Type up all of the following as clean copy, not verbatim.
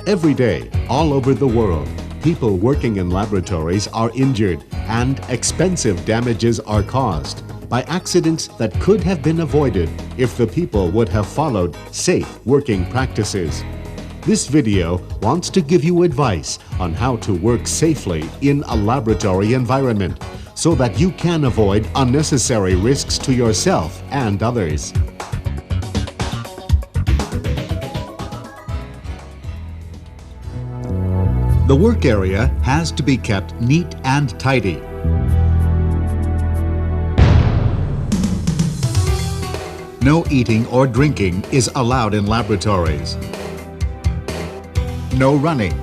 Every day, all over the world, people working in laboratories are injured and expensive damages are caused by accidents that could have been avoided if the people would have followed safe working practices. This video wants to give you advice on how to work safely in a laboratory environment so that you can avoid unnecessary risks to yourself and others. The work area has to be kept neat and tidy. No eating or drinking is allowed in laboratories. No running.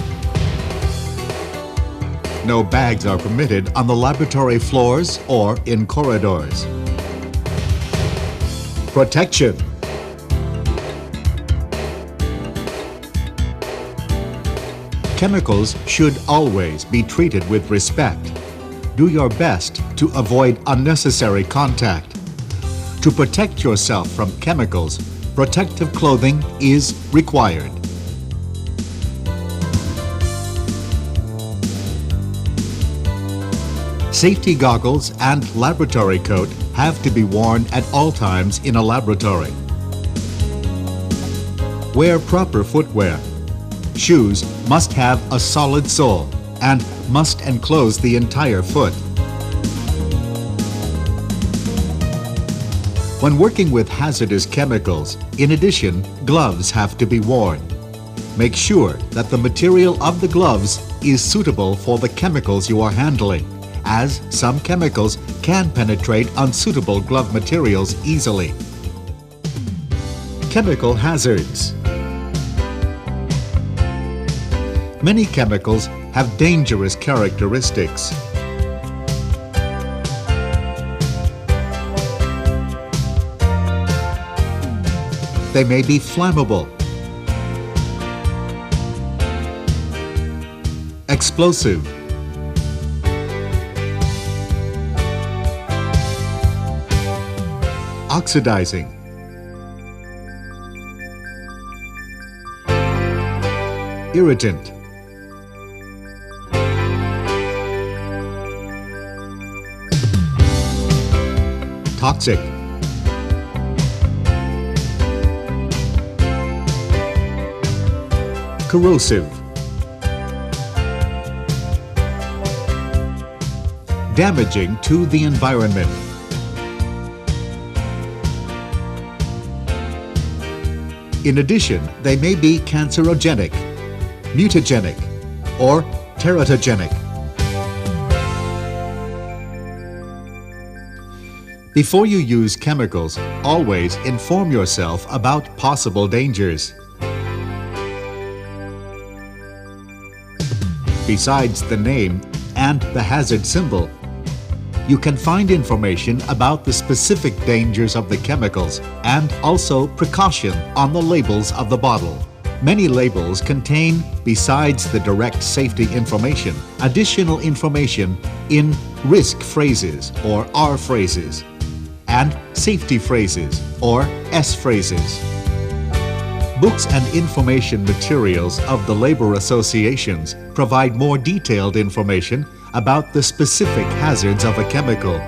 No bags are permitted on the laboratory floors or in corridors. Protection. Chemicals should always be treated with respect. Do your best to avoid unnecessary contact. To protect yourself from chemicals, protective clothing is required. Safety goggles and laboratory coat have to be worn at all times in a laboratory. Wear proper footwear. Shoes must have a solid sole and must enclose the entire foot. When working with hazardous chemicals, in addition, gloves have to be worn. Make sure that the material of the gloves is suitable for the chemicals you are handling, as some chemicals can penetrate unsuitable glove materials easily. Chemical hazards. Many chemicals have dangerous characteristics. They may be flammable, explosive, oxidizing, irritant, toxic, corrosive, damaging to the environment. In addition, they may be cancerogenic, mutagenic, or teratogenic. Before you use chemicals, always inform yourself about possible dangers. Besides the name and the hazard symbol, you can find information about the specific dangers of the chemicals and also precaution on the labels of the bottle. Many labels contain, besides the direct safety information, additional information in risk phrases or R phrases and safety phrases or S phrases. Books and information materials of the labor associations provide more detailed information about the specific hazards of a chemical.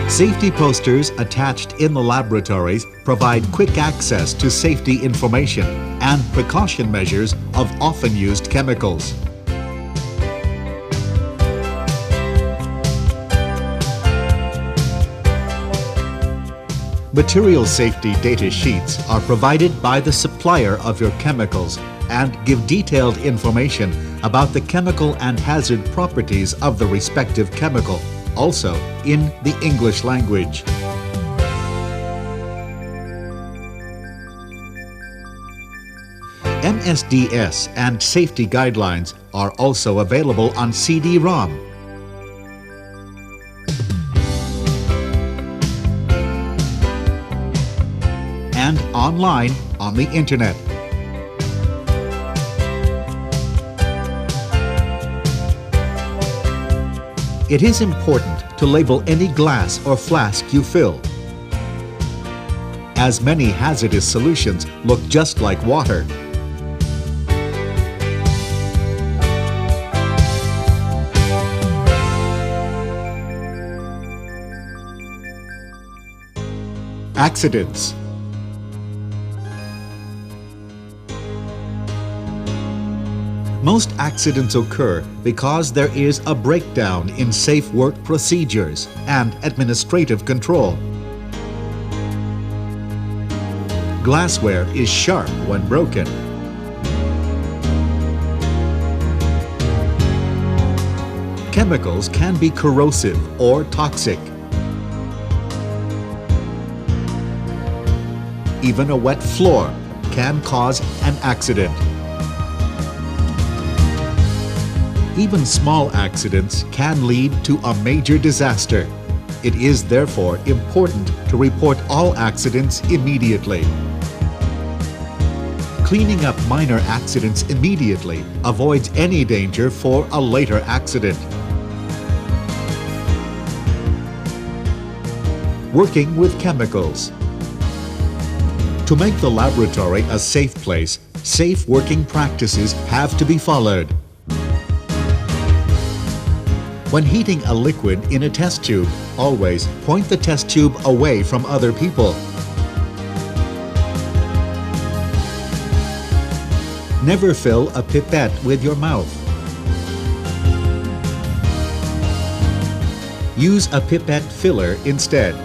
Safety posters attached in the laboratories provide quick access to safety information and precaution measures of often used chemicals. Material safety data sheets are provided by the supplier of your chemicals and give detailed information about the chemical and hazard properties of the respective chemical, also in the English language. MSDS and safety guidelines are also available on CD-ROM. And online on the internet. It is important to label any glass or flask you fill, as many hazardous solutions look just like water. Accidents. Most accidents occur because there is a breakdown in safe work procedures and administrative control. Glassware is sharp when broken. Chemicals can be corrosive or toxic. Even a wet floor can cause an accident. Even small accidents can lead to a major disaster. It is therefore important to report all accidents immediately. Cleaning up minor accidents immediately avoids any danger for a later accident. Working with chemicals. To make the laboratory a safe place, safe working practices have to be followed. When heating a liquid in a test tube, always point the test tube away from other people. Never fill a pipette with your mouth. Use a pipette filler instead.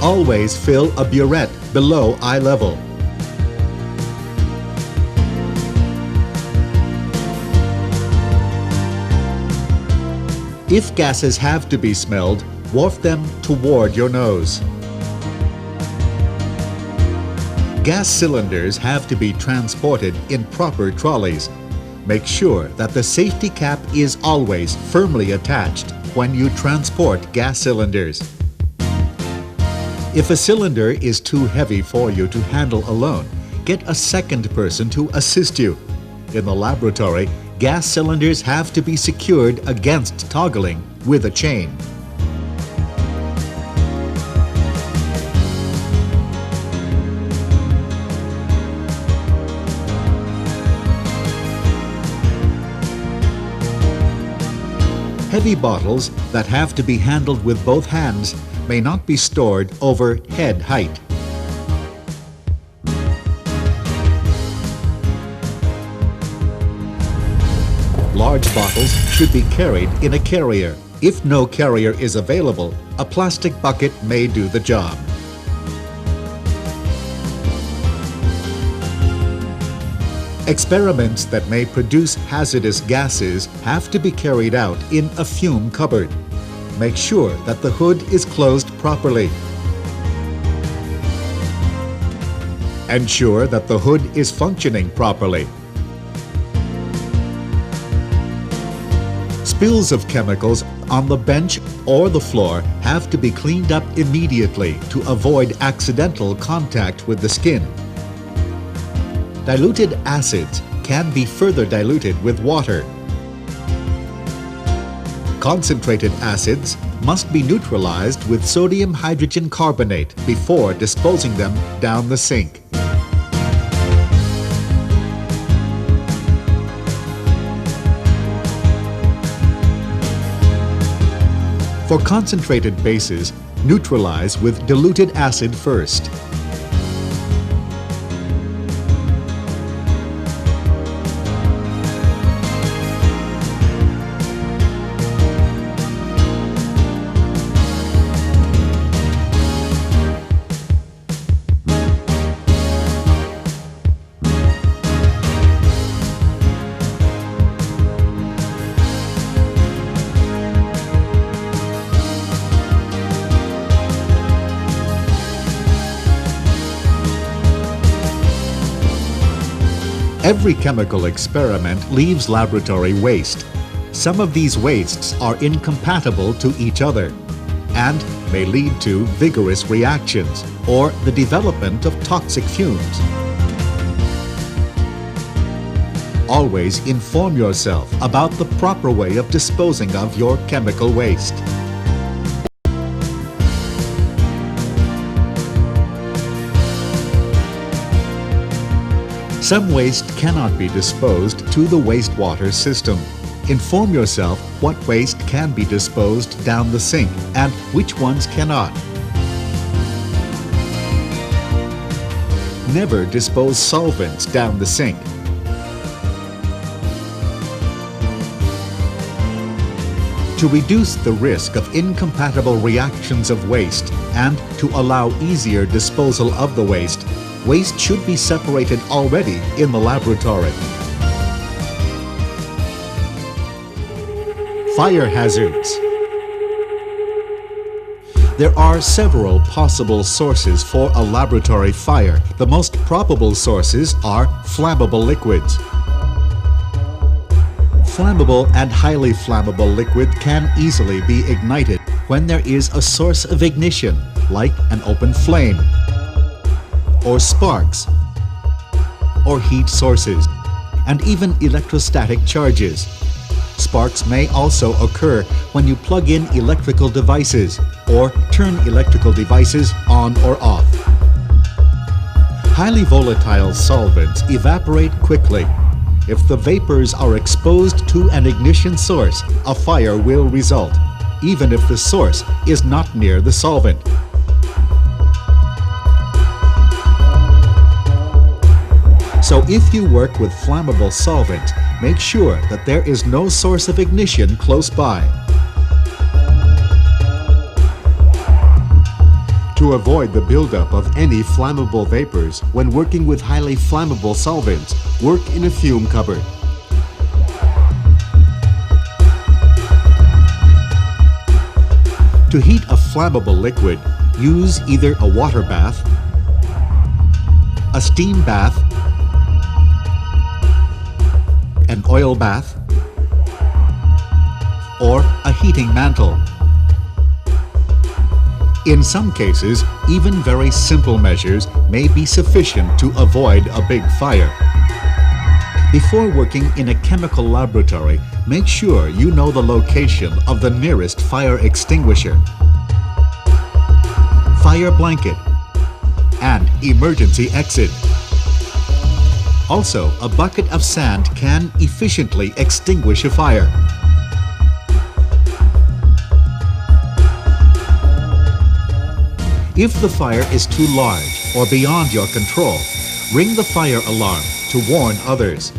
Always fill a burette below eye level. If gases have to be smelled, waft them toward your nose. Gas cylinders have to be transported in proper trolleys. Make sure that the safety cap is always firmly attached when you transport gas cylinders. If a cylinder is too heavy for you to handle alone, get a second person to assist you. In the laboratory, gas cylinders have to be secured against toggling with a chain. Heavy bottles that have to be handled with both hands may not be stored over head height. Large bottles should be carried in a carrier. If no carrier is available, a plastic bucket may do the job. Experiments that may produce hazardous gases have to be carried out in a fume cupboard. Make sure that the hood is closed properly. Ensure that the hood is functioning properly. Spills of chemicals on the bench or the floor have to be cleaned up immediately to avoid accidental contact with the skin. Diluted acids can be further diluted with water. Concentrated acids must be neutralized with sodium hydrogen carbonate before disposing them down the sink. For concentrated bases, neutralize with diluted acid first. Every chemical experiment leaves laboratory waste. Some of these wastes are incompatible to each other and may lead to vigorous reactions or the development of toxic fumes. Always inform yourself about the proper way of disposing of your chemical waste. Some waste cannot be disposed to the wastewater system. Inform yourself what waste can be disposed down the sink and which ones cannot. Never dispose solvents down the sink. To reduce the risk of incompatible reactions of waste and to allow easier disposal of the waste, waste should be separated already in the laboratory. Fire hazards. There are several possible sources for a laboratory fire. The most probable sources are flammable liquids. Flammable and highly flammable liquid can easily be ignited when there is a source of ignition, like an open flame, or sparks, or heat sources, and even electrostatic charges. Sparks may also occur when you plug in electrical devices or turn electrical devices on or off. Highly volatile solvents evaporate quickly. If the vapors are exposed to an ignition source, a fire will result, even if the source is not near the solvent. So if you work with flammable solvent, make sure that there is no source of ignition close by. To avoid the buildup of any flammable vapors when working with highly flammable solvents, work in a fume cupboard. To heat a flammable liquid, use either a water bath, a steam bath, an oil bath, or a heating mantle. In some cases, even very simple measures may be sufficient to avoid a big fire. Before working in a chemical laboratory, make sure you know the location of the nearest fire extinguisher, fire blanket, and emergency exit. Also, a bucket of sand can efficiently extinguish a fire. If the fire is too large or beyond your control, ring the fire alarm to warn others.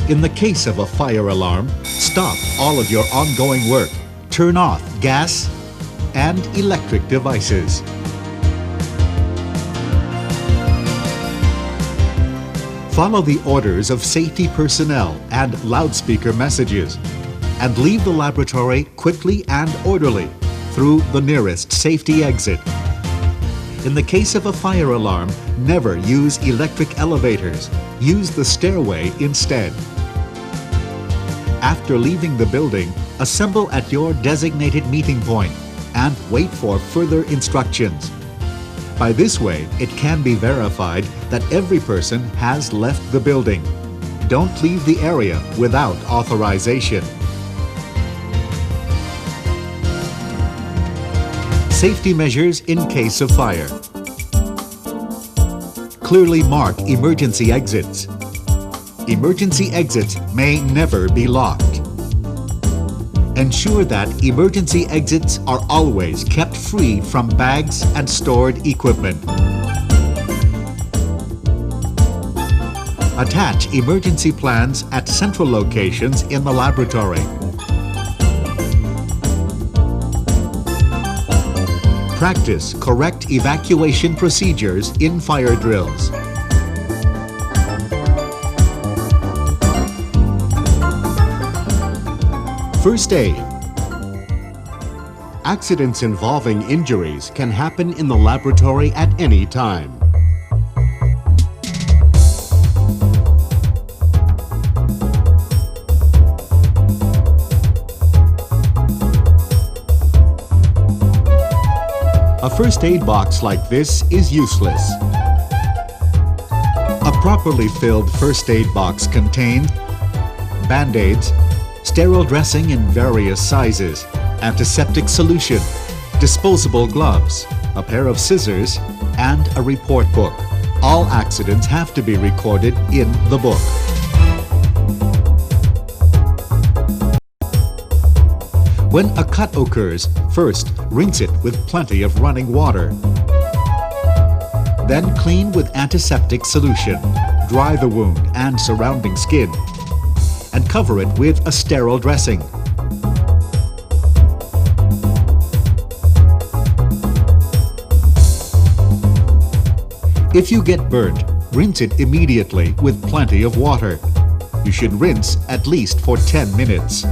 In the case of a fire alarm, stop all of your ongoing work, turn off gas and electric devices. Follow the orders of safety personnel and loudspeaker messages, and leave the laboratory quickly and orderly through the nearest safety exit. In the case of a fire alarm, never use electric elevators. Use the stairway instead. After leaving the building, assemble at your designated meeting point and wait for further instructions. By this way, it can be verified that every person has left the building. Don't leave the area without authorization. Safety measures in case of fire. Clearly mark emergency exits. Emergency exits may never be locked. Ensure that emergency exits are always kept free from bags and stored equipment. Attach emergency plans at central locations in the laboratory. Practice correct evacuation procedures in fire drills. First aid. Accidents involving injuries can happen in the laboratory at any time. A first aid box like this is useless. A properly filled first aid box contains Band-Aids, sterile dressing in various sizes, antiseptic solution, disposable gloves, a pair of scissors, and a report book. All accidents have to be recorded in the book. When a cut occurs, first rinse it with plenty of running water. Then clean with antiseptic solution. Dry the wound and surrounding skin and cover it with a sterile dressing. If you get burnt, rinse it immediately with plenty of water. You should rinse at least for 10 minutes.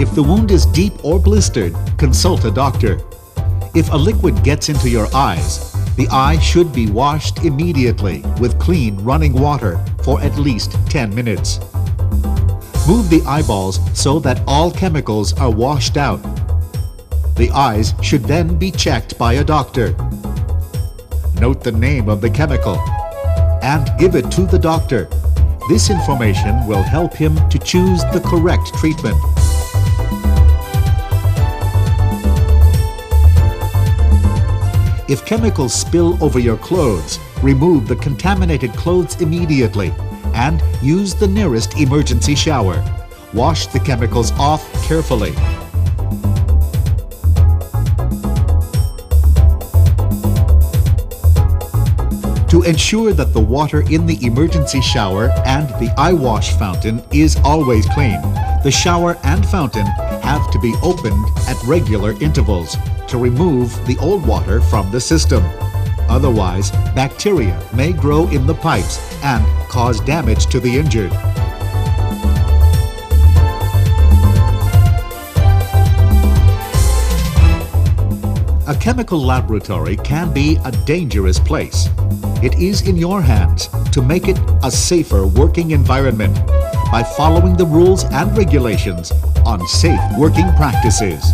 If the wound is deep or blistered, consult a doctor. If a liquid gets into your eyes, the eye should be washed immediately with clean running water for at least 10 minutes. Move the eyeballs so that all chemicals are washed out. The eyes should then be checked by a doctor. Note the name of the chemical and give it to the doctor. This information will help him to choose the correct treatment. If chemicals spill over your clothes, remove the contaminated clothes immediately and use the nearest emergency shower. Wash the chemicals off carefully. To ensure that the water in the emergency shower and the eye wash fountain is always clean, the shower and fountain have to be opened at regular intervals to remove the old water from the system. Otherwise, bacteria may grow in the pipes and cause damage to the injured. A chemical laboratory can be a dangerous place. It is in your hands to make it a safer working environment by following the rules and regulations on safe working practices.